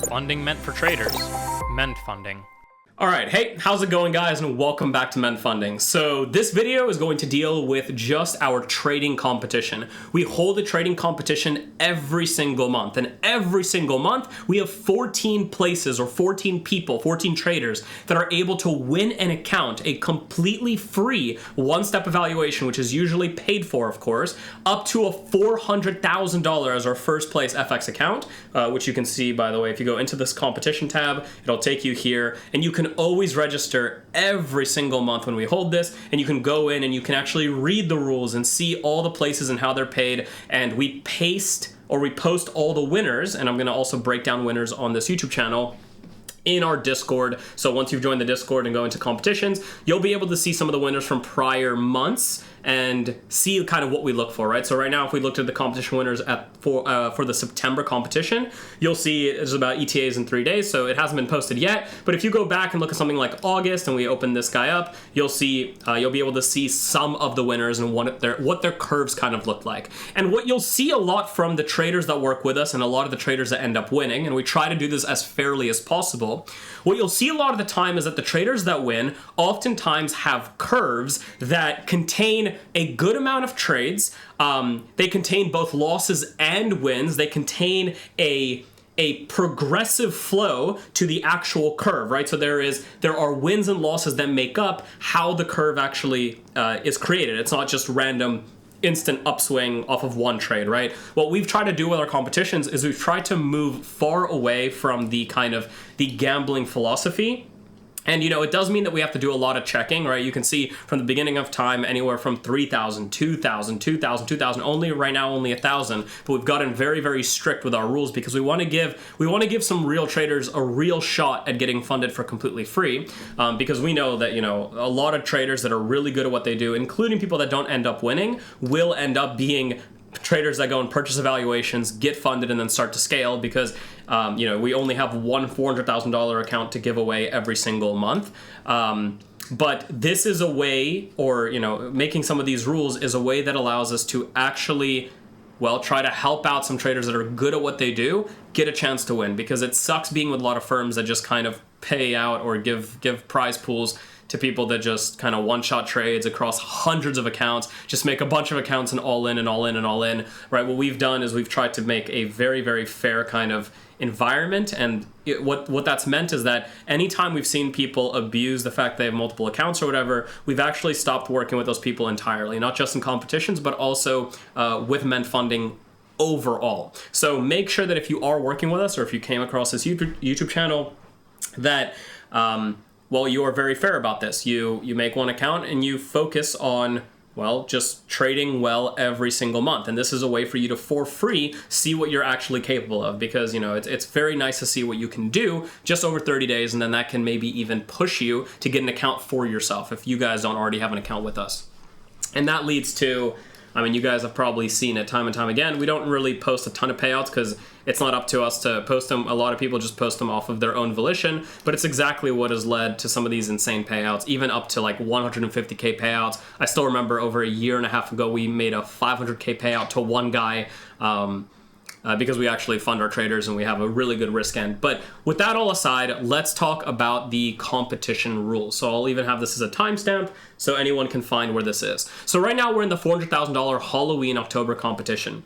Funding meant for traders. Ment Funding. All right, hey, how's it going, guys, and welcome back to Ment Funding. So this video is going to deal with just our trading competition. We hold a trading competition every single month, and every single month we have 14 places or 14 people, 14 traders that are able to win an account, a completely free one-step evaluation, which is usually paid for, of course, up to a $400,000 as our first place FX account, which you can see, by the way, if you go into this competition tab, it'll take you here, and you can always register every single month when we hold this, and you can go in and you can actually read the rules and see all the places and how they're paid, and we post all the winners, and I'm going to also break down winners on this YouTube channel in our Discord. So once you've joined the Discord and go into competitions, you'll be able to see some of the winners from prior months and see kind of what we look for, right? So right now, if we looked at the competition winners for the September competition, you'll see it's about ETAs in 3 days, so it hasn't been posted yet. But if you go back and look at something like August and we open this guy up, you'll see you'll be able to see some of the winners and what their curves kind of look like. And what you'll see a lot from the traders that work with us and a lot of the traders that end up winning, and we try to do this as fairly as possible, what you'll see a lot of the time is that the traders that win oftentimes have curves that contain a good amount of trades. They contain both losses and wins. They contain a progressive flow to the actual curve, right? So there are wins and losses that make up how the curve actually is created. It's not just random instant upswing off of one trade, right? What we've tried to do with our competitions is we've tried to move far away from the kind of the gambling philosophy. And, you know, it does mean that we have to do a lot of checking, right? You can see from the beginning of time, anywhere from 3,000, 2,000, 2,000, 2,000, only right now, only 1,000. But we've gotten very, very strict with our rules because we want to give some real traders a real shot at getting funded for completely free. Because we know that, you know, a lot of traders that are really good at what they do, including people that don't end up winning, will end up being traders that go and purchase evaluations, get funded, and then start to scale because, you know, we only have one $400,000 account to give away every single month. But this is a way, or, you know, making some of these rules is a way that allows us to actually, well, try to help out some traders that are good at what they do, get a chance to win, because it sucks being with a lot of firms that just kind of pay out or give prize pools to people that just kind of one-shot trades across hundreds of accounts, just make a bunch of accounts and all in and all in and all in, right? What we've done is we've tried to make a very, very fair kind of environment, and what that's meant is that anytime we've seen people abuse the fact they have multiple accounts or whatever, we've actually stopped working with those people entirely, not just in competitions, but also with Ment Funding overall. So make sure that if you are working with us or if you came across this YouTube channel, that well, you are very fair about this. You make one account and you focus on, well, just trading well every single month. And this is a way for you to, for free, see what you're actually capable of, because, you know, it's very nice to see what you can do just over 30 days, and then that can maybe even push you to get an account for yourself if you guys don't already have an account with us. And that leads to, I mean, you guys have probably seen it time and time again. We don't really post a ton of payouts because it's not up to us to post them. A lot of people just post them off of their own volition, but it's exactly what has led to some of these insane payouts, even up to like 150K payouts. I still remember over a year and a half ago, we made a 500K payout to one guy because we actually fund our traders and we have a really good risk end. But with that all aside, let's talk about the competition rules. So I'll even have this as a timestamp so anyone can find where this is. So right now we're in the $400,000 Halloween October competition.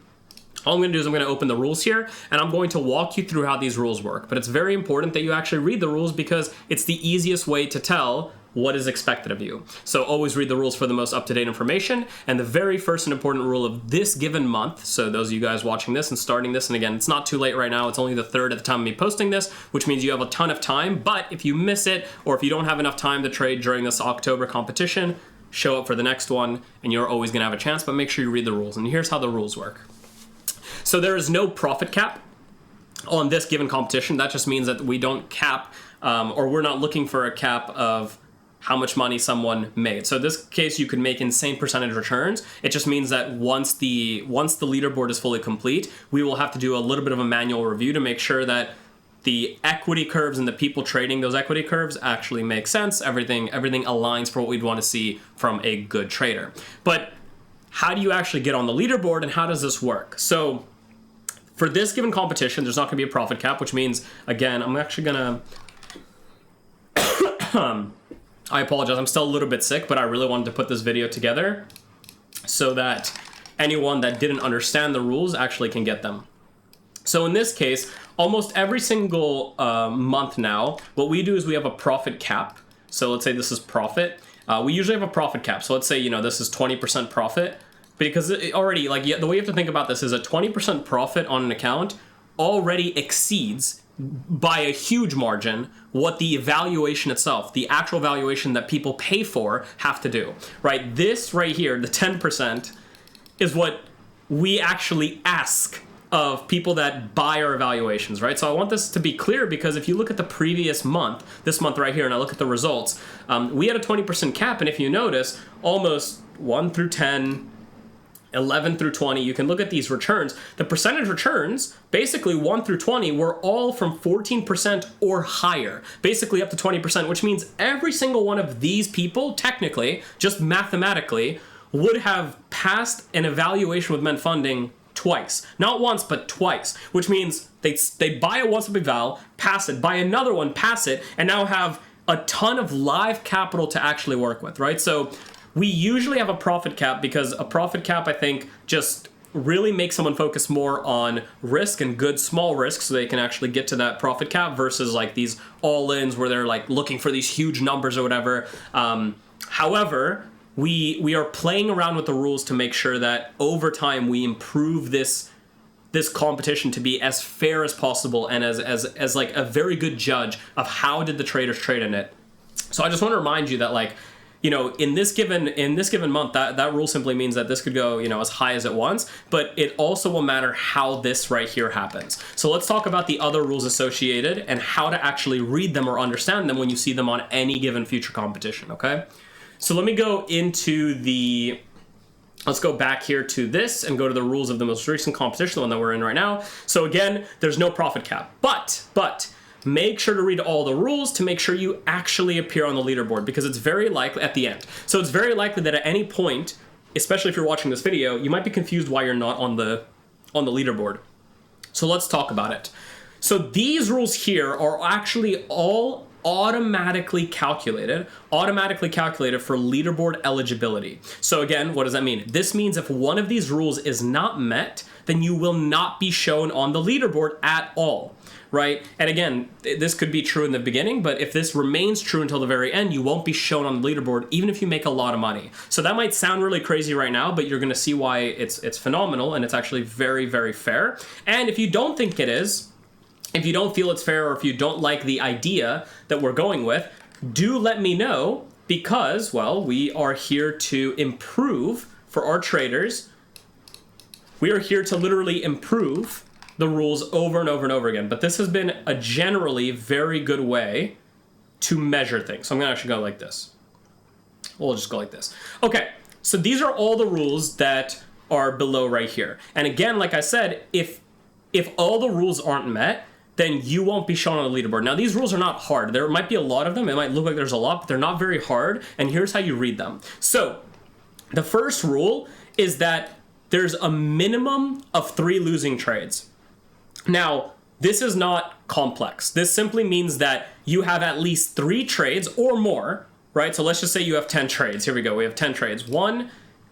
All I'm going to do is I'm going to open the rules here, and I'm going to walk you through how these rules work. But it's very important that you actually read the rules because it's the easiest way to tell what is expected of you. So always read the rules for the most up-to-date information. And the very first and important rule of this given month, so those of you guys watching this and starting this, and again, it's not too late right now, it's only the 3rd at the time of me posting this, which means you have a ton of time. But if you miss it, or if you don't have enough time to trade during this October competition, show up for the next one, and you're always going to have a chance, but make sure you read the rules. And here's how the rules work. So there is no profit cap on this given competition. That just means that we don't cap, or we're not looking for a cap of how much money someone made. So in this case, you could make insane percentage returns. It just means that once the leaderboard is fully complete, we will have to do a little bit of a manual review to make sure that the equity curves and the people trading those equity curves actually make sense. Everything aligns for what we'd want to see from a good trader. But how do you actually get on the leaderboard, and how does this work? So For this given competition, there's not going to be a profit cap, which means, again, I'm actually going to... I apologize, I'm still a little bit sick, but I really wanted to put this video together so that anyone that didn't understand the rules actually can get them. So in this case, almost every single month now, what we do is we have a profit cap. So let's say this is profit. We usually have a profit cap. So let's say, this is 20% profit. Because it already, the way you have to think about this is a 20% profit on an account already exceeds by a huge margin what the valuation itself, the actual valuation that people pay for, have to do, right? This right here, the 10%, is what we actually ask of people that buy our evaluations, right? So I want this to be clear because if you look at the previous month, this month right here, and I look at the results, we had a 20% cap, and if you notice, almost 1 through 10, 11 through 20, you can look at these returns. The percentage returns, basically 1 through 20, were all from 14% or higher, basically up to 20%, which means every single one of these people, technically, just mathematically, would have passed an evaluation with Ment Funding twice. Not once, but twice, which means they buy a once-up eval, pass it, buy another one, pass it, and now have a ton of live capital to actually work with, right? So we usually have a profit cap because a profit cap, I think, just really makes someone focus more on risk and good small risks so they can actually get to that profit cap versus these all-ins where they're looking for these huge numbers or whatever. However, we are playing around with the rules to make sure that over time we improve this competition to be as fair as possible and as a very good judge of how did the traders trade in it. So I just want to remind you that in this given month, that rule simply means that this could go, as high as it wants, but it also will matter how this right here happens. So let's talk about the other rules associated and how to actually read them or understand them when you see them on any given future competition, okay? So let me go into let's go back here to this and go to the rules of the most recent competition, the one that we're in right now. So again, there's no profit cap, but make sure to read all the rules to make sure you actually appear on the leaderboard because it's very likely at the end. So it's very likely that at any point, especially if you're watching this video, you might be confused why you're not on the leaderboard. So let's talk about it. So these rules here are actually all automatically calculated for leaderboard eligibility. So again, what does that mean? This means if one of these rules is not met, then you will not be shown on the leaderboard at all. Right? And again, this could be true in the beginning, but if this remains true until the very end, you won't be shown on the leaderboard, even if you make a lot of money. So that might sound really crazy right now, but you're going to see why it's phenomenal, and it's actually very, very fair. And if you don't think it is, if you don't feel it's fair, or if you don't like the idea that we're going with, do let me know, because, well, we are here to improve for our traders. We are here to literally improve the rules over and over and over again. But this has been a generally very good way to measure things. So I'm gonna actually go like this. We'll just go like this. Okay, so these are all the rules that are below right here. And again, like I said, if all the rules aren't met, then you won't be shown on the leaderboard. Now, these rules are not hard. There might be a lot of them. It might look like there's a lot, but they're not very hard. And here's how you read them. So the first rule is that there's a minimum of 3 losing trades. Now, this is not complex. This simply means that you have at least 3 trades or more, right? So let's just say you have 10 trades. Here we go. We have 10 trades. 1,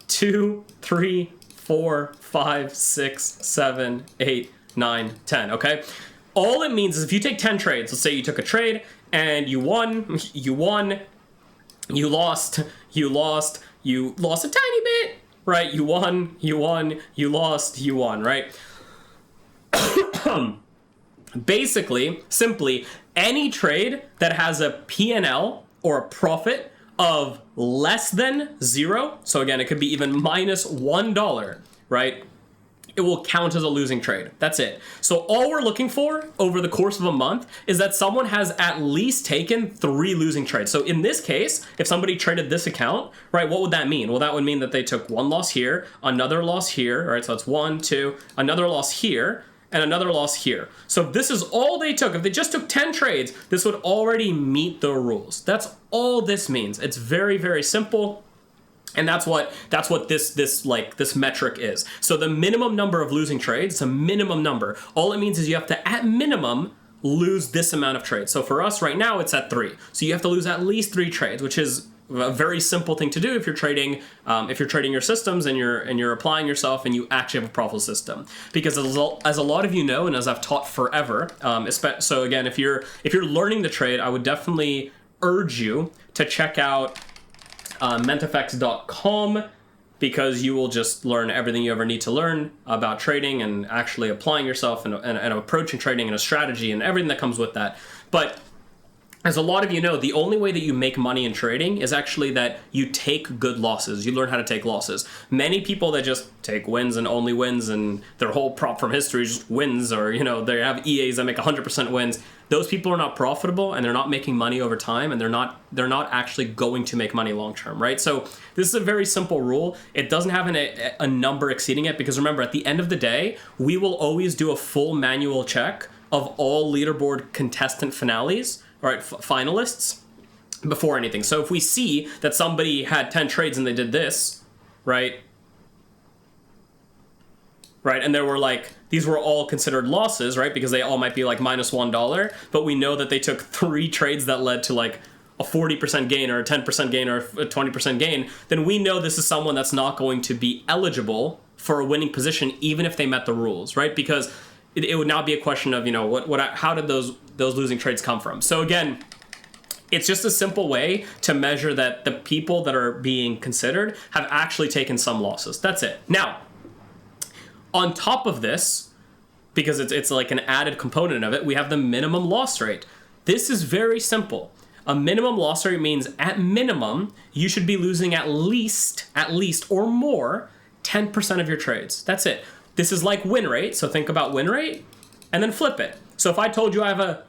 2, 3, 4, 5, 6, 7, 8, 9, 10, okay? All it means is if you take 10 trades, let's say you took a trade and you won, you lost a tiny bit, right? You won, you lost, you won, right? Basically, simply, any trade that has a P&L or a profit of less than 0, so again, it could be even minus $1, right? It will count as a losing trade. That's it. So all we're looking for over the course of a month is that someone has at least taken 3 losing trades. So in this case, if somebody traded this account, right, what would that mean? Well, that would mean that they took 1 loss here, another loss here, right? So that's 1, 2, another loss here, and another loss here. So if this is all they took, if they just took 10 trades, this would already meet the rules. That's all this means. It's very, very simple. And that's what this metric is. So the minimum number of losing trades, it's a minimum number. All it means is you have to, at minimum, lose this amount of trades. So for us right now, it's at 3. So you have to lose at least 3 trades, which is a very simple thing to do if you're trading your systems and you're applying yourself and you actually have a profitable system. Because as a lot of you know, and as I've taught forever, so again, if you're learning the trade, I would definitely urge you to check out mentfx.com, because you will just learn everything you ever need to learn about trading and actually applying yourself and approaching trading and a strategy and everything that comes with that. But as a lot of you know, the only way that you make money in trading is actually that you take good losses. You learn how to take losses. Many people that just take wins and only wins and their whole prop from history is just wins, or they have EAs that make 100% wins. Those people are not profitable and they're not making money over time, and they're not actually going to make money long term, right? So this is a very simple rule. It doesn't have a number exceeding it, because remember, at the end of the day, we will always do a full manual check of all leaderboard contestant finales, right, finalists, before anything. So if we see that somebody had 10 trades and they did this, right, and there were these were all considered losses, right, because they all might be minus $1, but we know that they took 3 trades that led to a 40% gain or a 10% gain or a 20% gain, then we know this is someone that's not going to be eligible for a winning position, even if they met the rules, right? Because it would now be a question of, how did those losing trades come from? So again, it's just a simple way to measure that the people that are being considered have actually taken some losses. That's it. Now, on top of this, because it's like an added component of it, we have the minimum loss rate. This is very simple. A minimum loss rate means at minimum, you should be losing at least or more 10% of your trades. That's it. This is like win rate, so think about win rate, and then flip it. So if I told you I have a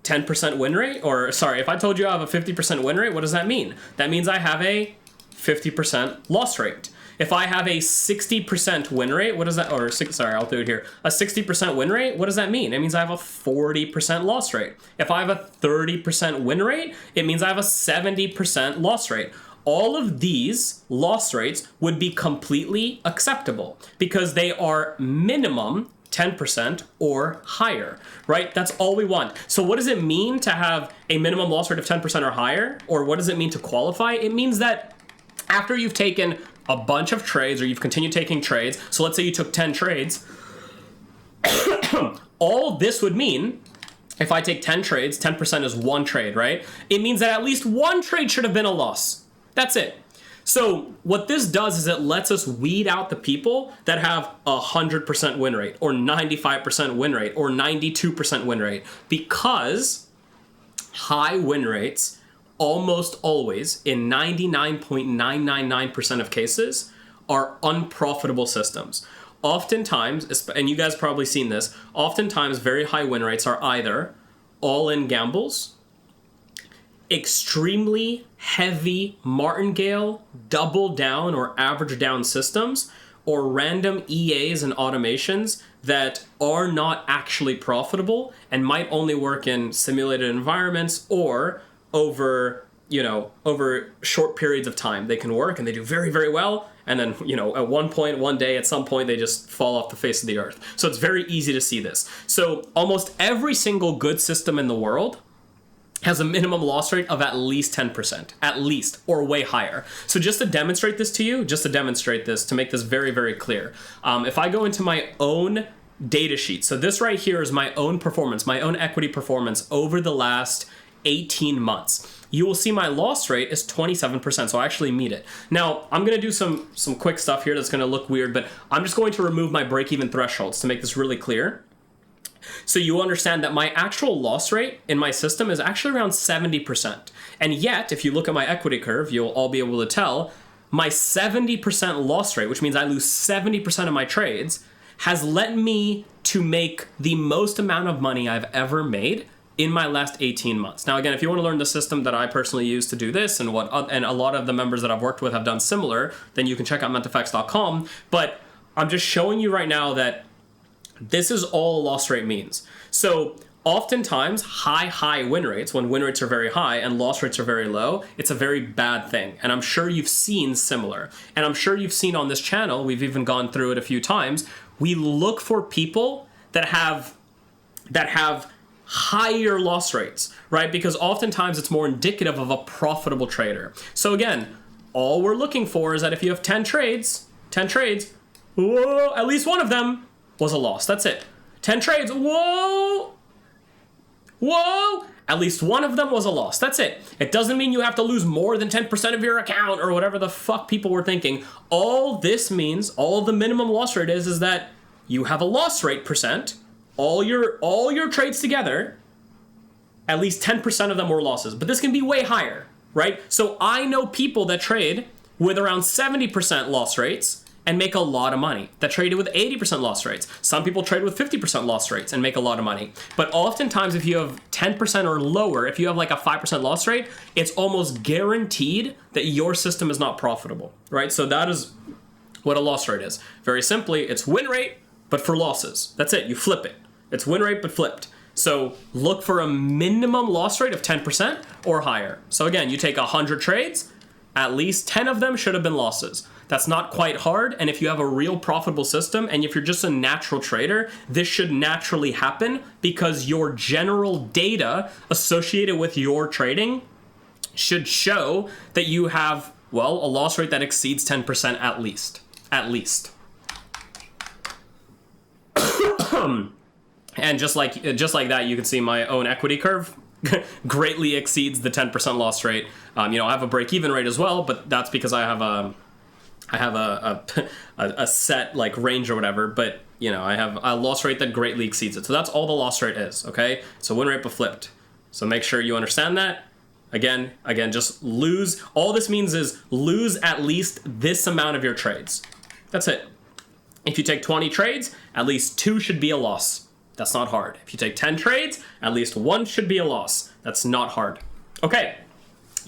10% win rate, if I told you I have a 50% win rate, what does that mean? That means I have a 50% loss rate. If I have a 60% win rate, what does that, I'll do it here. A 60% win rate, what does that mean? It means I have a 40% loss rate. If I have a 30% win rate, it means I have a 70% loss rate. All of these loss rates would be completely acceptable because they are minimum 10% or higher, right? That's all we want. So what does it mean to have a minimum loss rate of 10% or higher? Or what does it mean to qualify? It means that after you've taken a bunch of trades, or you've continued taking trades, so let's say you took 10 trades, all this would mean, if I take 10 trades, 10% is 1 trade, right? It means that at least 1 trade should have been a loss. That's it. So what this does is it lets us weed out the people that have 100% win rate, or 95% win rate, or 92% win rate, because high win rates almost always, in 99.999% of cases, are unprofitable systems. Oftentimes, and you guys probably seen this, oftentimes very high win rates are either all-in gambles, extremely heavy martingale, double down or average down systems, or random EAs and automations that are not actually profitable and might only work in simulated environments or over short periods of time. They can work and they do very, very well. And then, at one day, at some point, they just fall off the face of the earth. So it's very easy to see this. So almost every single good system in the world has a minimum loss rate of at least 10%, at least, or way higher. So just to demonstrate this to you, to make this very, very clear, if I go into my own data sheet, so this right here is my own performance, my own equity performance over the last 18 months. You will see my loss rate is 27%, so I actually meet it. Now, I'm gonna do some quick stuff here that's gonna look weird, but I'm just going to remove my break-even thresholds to make this really clear. So you understand that my actual loss rate in my system is actually around 70%. And yet, if you look at my equity curve, you'll all be able to tell my 70% loss rate, which means I lose 70% of my trades, has led me to make the most amount of money I've ever made in my last 18 months. Now, again, if you want to learn the system that I personally use to do this and a lot of the members that I've worked with have done similar, then you can check out mentfx.com. But I'm just showing you right now that this is all loss rate means. So oftentimes high win rates, when win rates are very high and loss rates are very low, it's a very bad thing. And I'm sure you've seen similar. And I'm sure you've seen on this channel, we've even gone through it a few times, we look for people that have higher loss rates, right? Because oftentimes it's more indicative of a profitable trader. So again, all we're looking for is that if you have 10 trades, whoa, at least one of them was a loss. That's it. 10 trades, whoa, at least one of them was a loss. That's it. It doesn't mean you have to lose more than 10% of your account or whatever the fuck people were thinking. All this means, all the minimum loss rate is that you have a loss rate percent. All your trades together, at least 10% of them were losses. But this can be way higher, right? So I know people that trade with around 70% loss rates and make a lot of money, that traded with 80% loss rates. Some people trade with 50% loss rates and make a lot of money. But oftentimes if you have 10% or lower, if you have like a 5% loss rate, it's almost guaranteed that your system is not profitable, right? So that is what a loss rate is. Very simply, it's win rate, but for losses. That's it, you flip it. It's win rate, but flipped. So look for a minimum loss rate of 10% or higher. So again, you take 100 trades, at least 10 of them should have been losses. That's not quite hard, and if you have a real profitable system, and if you're just a natural trader, this should naturally happen because your general data associated with your trading should show that you have, well, a loss rate that exceeds 10% at least. At least. And just like that, you can see my own equity curve greatly exceeds the 10% loss rate. I have a break-even rate as well, but that's because I have a set like range or whatever. But I have a loss rate that greatly exceeds it. So that's all the loss rate is. Okay, so win rate but flipped. So make sure you understand that. Again, just lose. All this means is lose at least this amount of your trades. That's it. If you take 20 trades, at least 2 should be a loss. That's not hard. If you take 10 trades, at least 1 should be a loss. That's not hard. Okay,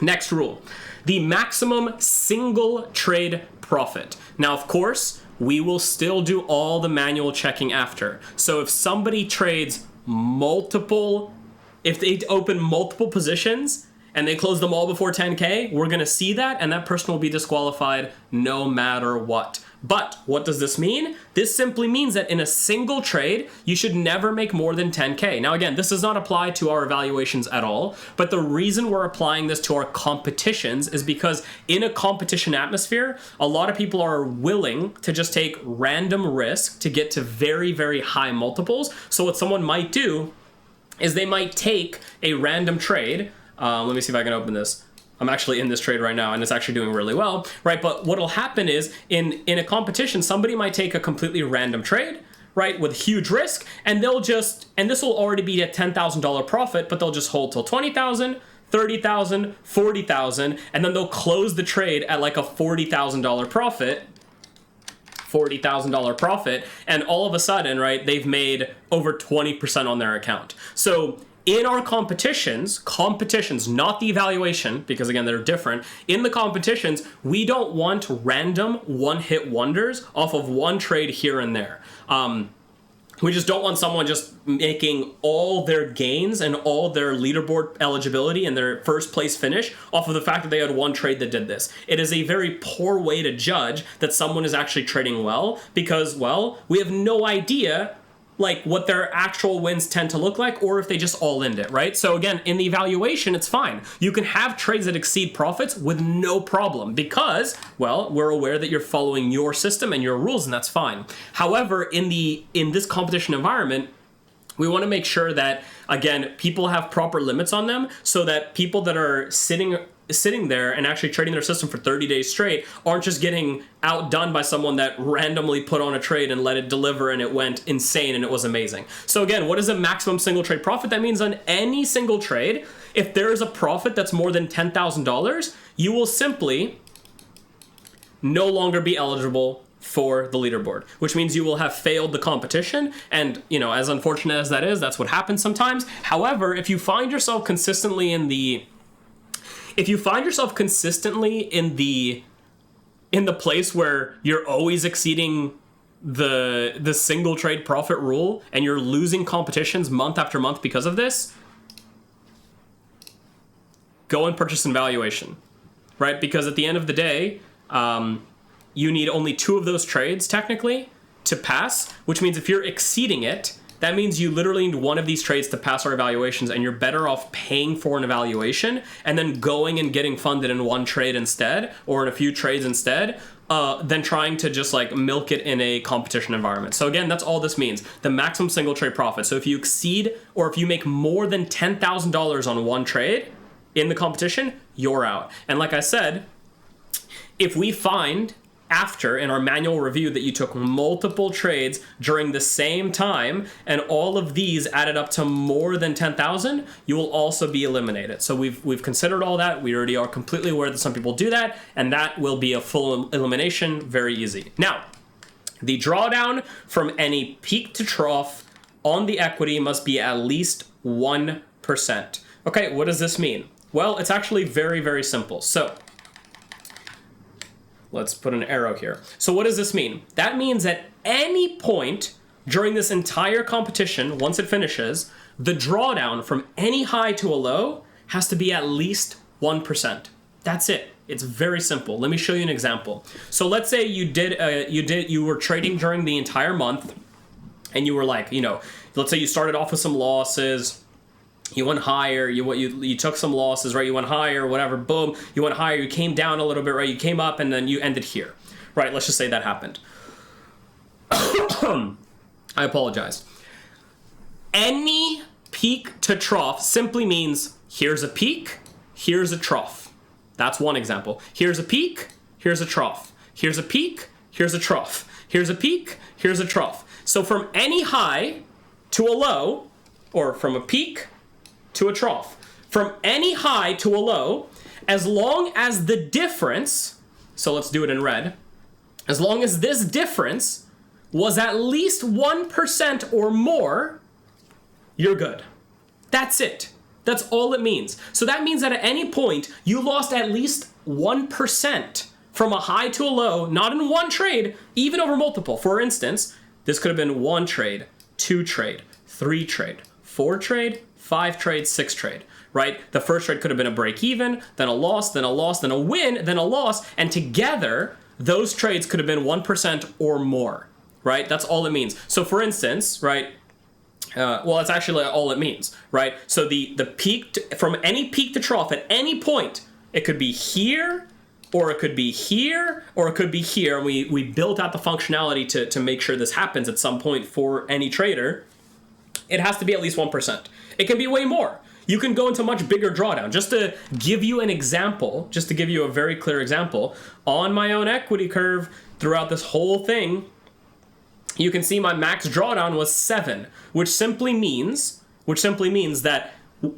next rule. The maximum single trade profit. Now, of course, we will still do all the manual checking after. So if somebody trades if they open multiple positions and they close them all before 10K, we're gonna see that, and that person will be disqualified no matter what. But what does this mean? This simply means that in a single trade, you should never make more than 10K. Now again, this does not apply to our evaluations at all, but the reason we're applying this to our competitions is because in a competition atmosphere, a lot of people are willing to just take random risk to get to very, very high multiples. So what someone might do is they might take a random trade. Let me see if I can open this. I'm actually in this trade right now, and it's actually doing really well, right? But what'll happen is in a competition, somebody might take a completely random trade, right, with huge risk, and and this will already be a $10,000 profit, but they'll just hold till 20,000, 30,000, 40,000, and then they'll close the trade at like a $40,000 profit, and all of a sudden, right, they've made over 20% on their account. So in our competitions, not the evaluation, because again, they're different. In the competitions, we don't want random one-hit wonders off of one trade here and there. We just don't want someone just making all their gains and all their leaderboard eligibility and their first place finish off of the fact that they had one trade that did this. It is a very poor way to judge that someone is actually trading well because, well, we have no idea like what their actual wins tend to look like, or if they just all end it, right? So again, in the evaluation, it's fine. You can have trades that exceed profits with no problem because, well, we're aware that you're following your system and your rules, and that's fine. However, in this competition environment, we want to make sure that, again, people have proper limits on them so that people that are sitting there and actually trading their system for 30 days straight aren't just getting outdone by someone that randomly put on a trade and let it deliver and it went insane and it was amazing. So again, what is a maximum single trade profit? That means on any single trade, if there is a profit that's more than $10,000, you will simply no longer be eligible for the leaderboard, which means you will have failed the competition. And, as unfortunate as that is, that's what happens sometimes. However, if you find yourself consistently in the place where you're always exceeding the single trade profit rule and you're losing competitions month after month because of this, go and purchase an valuation, right? Because at the end of the day, you need only 2 of those trades technically to pass, which means if you're exceeding it, that means you literally need 1 of these trades to pass our evaluations, and you're better off paying for an evaluation and then going and getting funded in 1 trade instead, or in a few trades instead, than trying to just like milk it in a competition environment. So again, that's all this means. The maximum single trade profit. So if you exceed, or if you make more than $10,000 on 1 trade in the competition, you're out. And like I said, if we find after in our manual review that you took multiple trades during the same time and all of these added up to more than 10,000, you will also be eliminated. So we've considered all that. We already are completely aware that some people do that, and that will be a full elimination, very easy. Now, the drawdown from any peak to trough on the equity must be at least 1%. Okay, what does this mean? Well, it's actually very, very simple. So let's put an arrow here. So what does this mean? That means at any point during this entire competition, once it finishes, the drawdown from any high to a low has to be at least 1%. That's it. It's very simple. Let me show you an example. So let's say you were trading during the entire month, and you were like, let's say you started off with some losses. You went higher, you took some losses, right? You went higher, whatever, boom, you went higher, you came down a little bit, right? You came up and then you ended here, right? Let's just say that happened. I apologize. Any peak to trough simply means here's a peak, here's a trough. That's one example. Here's a peak, here's a trough. Here's a peak, here's a trough. Here's a peak, here's a trough. So from any high to a low, or from a peak to a trough, from any high to a low, as long as the difference, so let's do it in red, as long as this difference was at least 1% or more, you're good. That's it. That's all it means. So that means that at any point, you lost at least 1% from a high to a low, not in 1 trade, even over multiple. For instance, this could have been 1 trade, 2 trade, 3 trade, 4 trade, 5 trade, 6 trade, right? The first trade could have been a break even, then a loss, then a loss, then a win, then a loss, and together, those trades could have been 1% or more, right? That's all it means. So for instance, right, well, that's actually all it means, right? So the peak, from any peak to trough at any point, it could be here, or it could be here, or it could be here, and we built out the functionality to make sure this happens at some point for any trader. It has to be at least 1%. It can be way more. You can go into much bigger drawdown. Just to give you an example, just to give you a very clear example, on my own equity curve throughout this whole thing, you can see my max drawdown was 7, which simply means that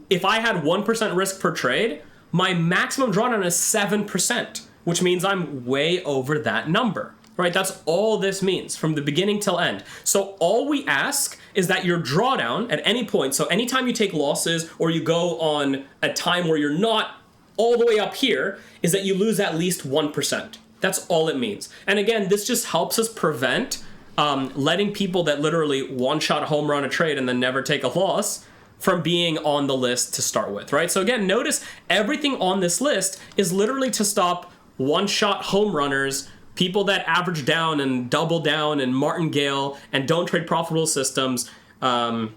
if I had 1% risk per trade, my maximum drawdown is 7%, which means I'm way over that number. Right, that's all this means from the beginning till end. So all we ask is that your drawdown at any point, so anytime you take losses or you go on a time where you're not all the way up here, is that you lose at least 1%. That's all it means. And again, this just helps us prevent letting people that literally one-shot home run a trade and then never take a loss from being on the list to start with, right? So again, notice everything on this list is literally to stop one-shot home runners, people that average down and double down and martingale and don't trade profitable systems. And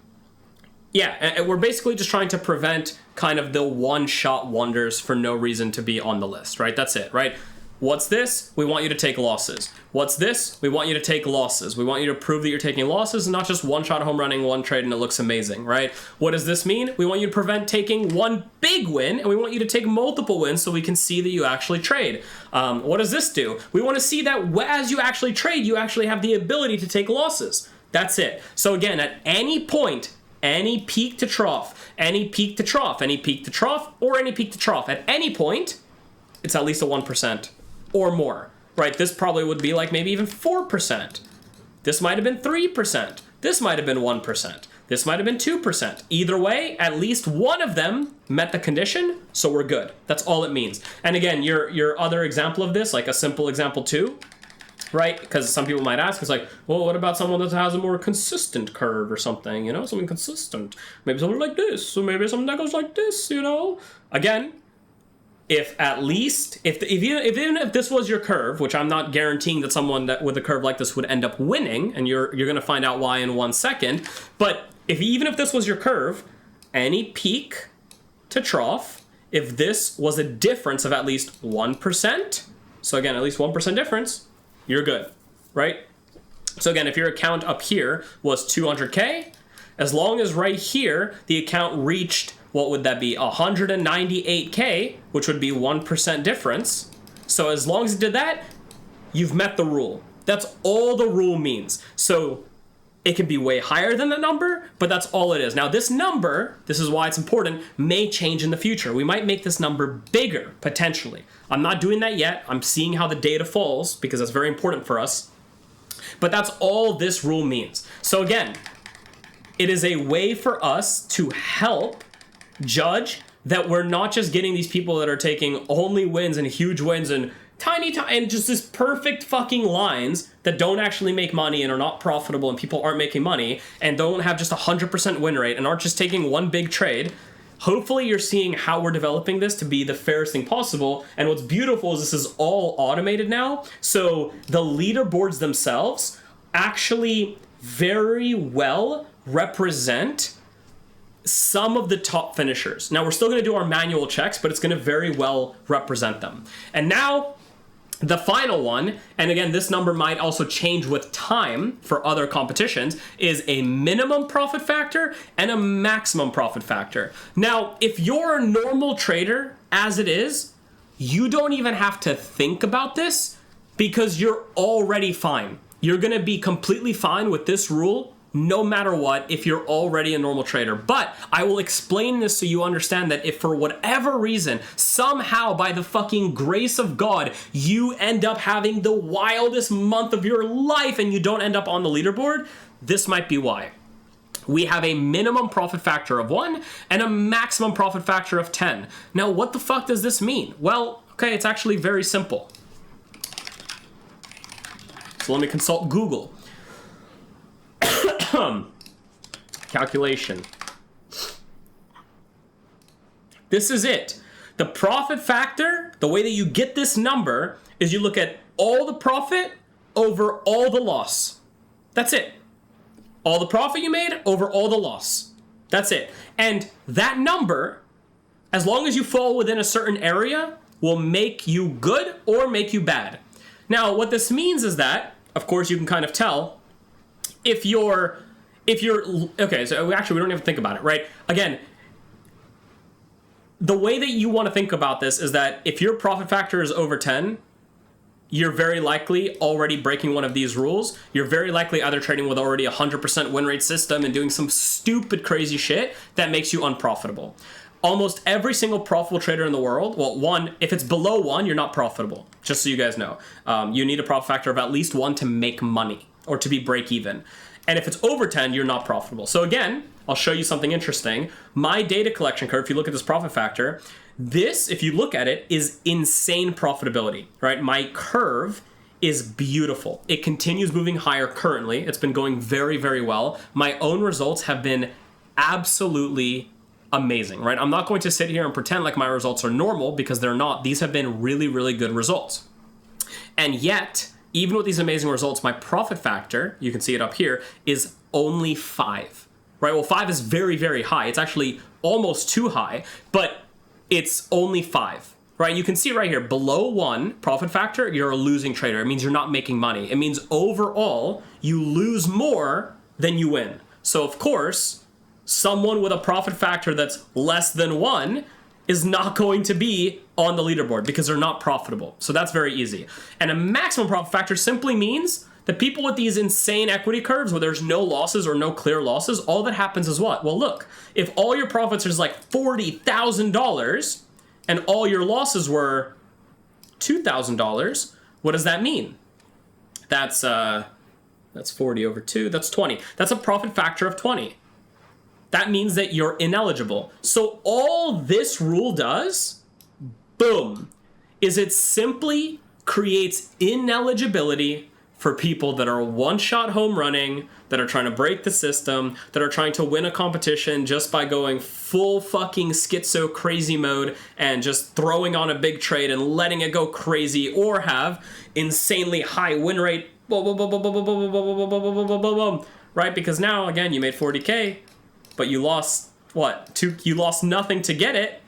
we're basically just trying to prevent kind of the one-shot wonders for no reason to be on the list, right? That's it, right? What's this? We want you to take losses. What's this? We want you to take losses. We want you to prove that you're taking losses and not just one-shot home running one trade and it looks amazing, right? What does this mean? We want you to prevent taking one big win, and we want you to take multiple wins so we can see that you actually trade. What does this do? We want to see that as you actually trade, you actually have the ability to take losses. That's it. So again, at any point, any peak to trough, any peak to trough, any peak to trough, or any peak to trough, at any point, it's at least a 1%. Or more, right? This probably would be like maybe even 4%. This might have been 3%. This might have been 1%. This might have been 2%. Either way, at least one of them met the condition, so we're good. That's all it means. And again, your other example of this, like a simple example too, right? Because some people might ask, it's like, well, what about someone that has a more consistent curve or something, you know, something consistent? Maybe something like this, or maybe something that goes like this, you know? Again, if at least, even if this was your curve, which I'm not guaranteeing that someone that with a curve like this would end up winning, and you're going to find out why in 1 second, but even if this was your curve, any peak to trough, if this was a difference of at least 1%, so again, at least 1% difference, you're good, right? So again, if your account up here was 200K, as long as right here, the account reached, what would that be? 198K, which would be 1% difference. So as long as it did that, you've met the rule. That's all the rule means. So it can be way higher than that number, but that's all it is. Now this number, this is why it's important, may change in the future. We might make this number bigger, potentially. I'm not doing that yet. I'm seeing how the data falls because that's very important for us. But that's all this rule means. So again, it is a way for us to help judge that we're not just getting these people that are taking only wins and huge wins and tiny and just this perfect fucking lines that don't actually make money and are not profitable and people aren't making money and don't have just 100% win rate and aren't just taking one big trade. Hopefully you're seeing how we're developing this to be the fairest thing possible. And what's beautiful is this is all automated now. So the leaderboards themselves actually very well represent some of the top finishers. Now we're still going to do our manual checks, but it's going to very well represent them. And now the final one, and again, this number might also change with time for other competitions, is a minimum profit factor and a maximum profit factor. Now, if you're a normal trader as it is, you don't even have to think about this because you're already fine. You're going to be completely fine with this rule no matter what if you're already a normal trader. But I will explain this so you understand that if for whatever reason, somehow by the fucking grace of God, you end up having the wildest month of your life and you don't end up on the leaderboard, this might be why. We have a minimum profit factor of 1 and a maximum profit factor of 10. Now, what the fuck does this mean? Well, okay, it's actually very simple. So let me consult Google. Calculation. This is it. The profit factor, the way that you get this number is you look at all the profit over all the loss. That's it. All the profit you made over all the loss. That's it. And that number, as long as you fall within a certain area, will make you good or make you bad. Now, what this means is that, of course, you can kind of tell if you're, okay, so actually we don't even think about it, right? Again, the way that you want to think about this is that if your profit factor is over 10, you're very likely already breaking one of these rules. You're very likely either trading with already 100% win rate system and doing some stupid crazy shit that makes you unprofitable. Almost every single profitable trader in the world, well, one, if it's below 1, you're not profitable, just so you guys know. You need a profit factor of at least 1 to make money or to be break even. And if it's over 10, you're not profitable. So again, I'll show you something interesting. My data collection curve, if you look at this profit factor, this, if you look at it, is insane profitability, right? My curve is beautiful. It continues moving higher currently. It's been going very, very well. My own results have been absolutely amazing, right? I'm not going to sit here and pretend like my results are normal because they're not. These have been really, really good results. And yet, even with these amazing results, my profit factor, you can see it up here, is only 5, right? Well, 5 is very, very high. It's actually almost too high, but it's only 5, right? You can see right here, below 1 profit factor, you're a losing trader. It means you're not making money. It means overall, you lose more than you win. So of course, someone with a profit factor that's less than 1 is not going to be on the leaderboard because they're not profitable. So that's very easy. And a maximum profit factor simply means that people with these insane equity curves where there's no losses or no clear losses, all that happens is what? Well, look, if all your profits is like $40,000 and all your losses were $2,000, what does that mean? That's 40 over 2, that's 20. That's a profit factor of 20. That means that you're ineligible. So all this rule does, boom, is it simply creates ineligibility for people that are one-shot home running, that are trying to break the system, that are trying to win a competition just by going full fucking schizo crazy mode and just throwing on a big trade and letting it go crazy, or have insanely high win rate, right? Because now, again, you made 40K, but you lost, you lost nothing to get it.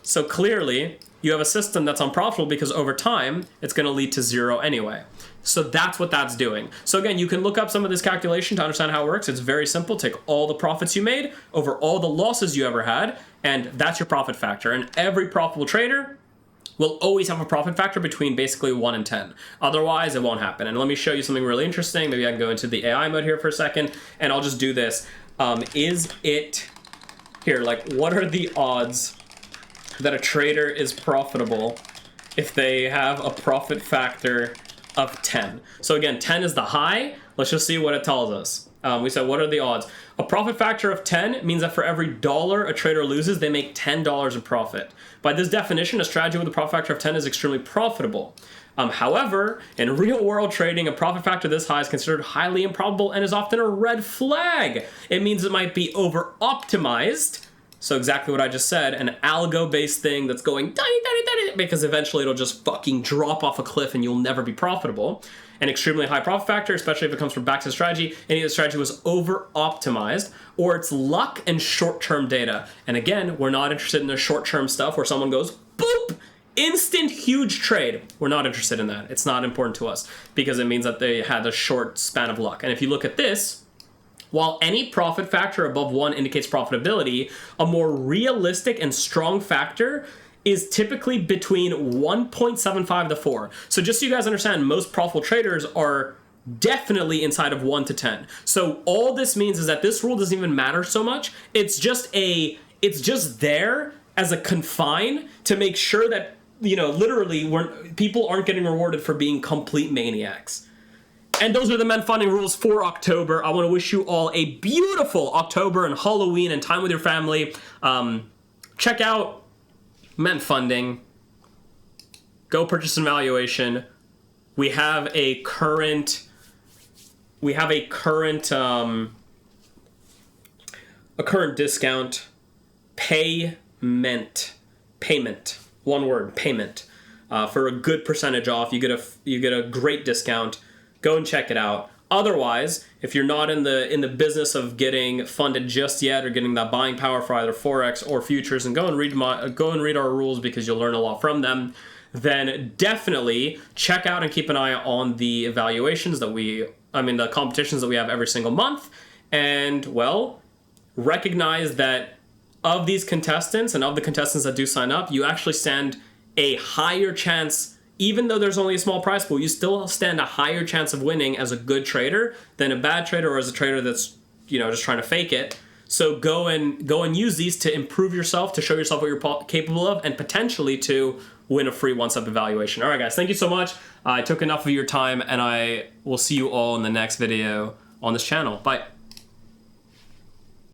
So clearly, you have a system that's unprofitable because over time, it's going to lead to zero anyway. So that's what that's doing. So again, you can look up some of this calculation to understand how it works. It's very simple. Take all the profits you made over all the losses you ever had, and that's your profit factor. And every profitable trader will always have a profit factor between basically 1 and 10. Otherwise, it won't happen. And let me show you something really interesting. Maybe I can go into the AI mode here for a second, and I'll just do this. What are the odds that a trader is profitable if they have a profit factor of 10? So again, 10 is the high. Let's just see what it tells us. We said, what are the odds? A profit factor of 10 means that for every dollar a trader loses, they make $10 in profit. By this definition, a strategy with a profit factor of 10 is extremely profitable. However, in real world trading, a profit factor this high is considered highly improbable and is often a red flag. It means it might be over optimized. So exactly what I just said, an algo-based thing that's going because eventually it'll just fucking drop off a cliff and you'll never be profitable. An extremely high profit factor, especially if it comes from back to strategy, any of the strategy was over-optimized, or it's luck and short-term data. And again, we're not interested in the short-term stuff where someone goes, boop, instant huge trade. We're not interested in that. It's not important to us because it means that they had a short span of luck. And if you look at this, while any profit factor above 1 indicates profitability, a more realistic and strong factor is typically between 1.75 to 4. So just so you guys understand, most profitable traders are definitely inside of 1 to 10. So all this means is that this rule doesn't even matter so much. It's just there as a confine to make sure that, literally people aren't getting rewarded for being complete maniacs. And those are the Ment Funding rules for October. I want to wish you all a beautiful October and Halloween and time with your family. Check out Ment Funding. Go purchase an evaluation. We have a current discount. Payment. One word, payment. For a good percentage off. You get a great discount. Go and check it out. Otherwise, if you're not in the business of getting funded just yet or getting that buying power for either Forex or futures, and go and read our rules because you'll learn a lot from them, then definitely check out and keep an eye on the evaluations the competitions that we have every single month. And recognize that of these contestants and of the contestants that do sign up, you actually stand a higher chance. Even though there's only a small prize pool, you still stand a higher chance of winning as a good trader than a bad trader or as a trader that's, just trying to fake it. So go and use these to improve yourself, to show yourself what you're capable of, and potentially to win a free one-step evaluation. All right, guys, thank you so much. I took enough of your time, and I will see you all in the next video on this channel. Bye.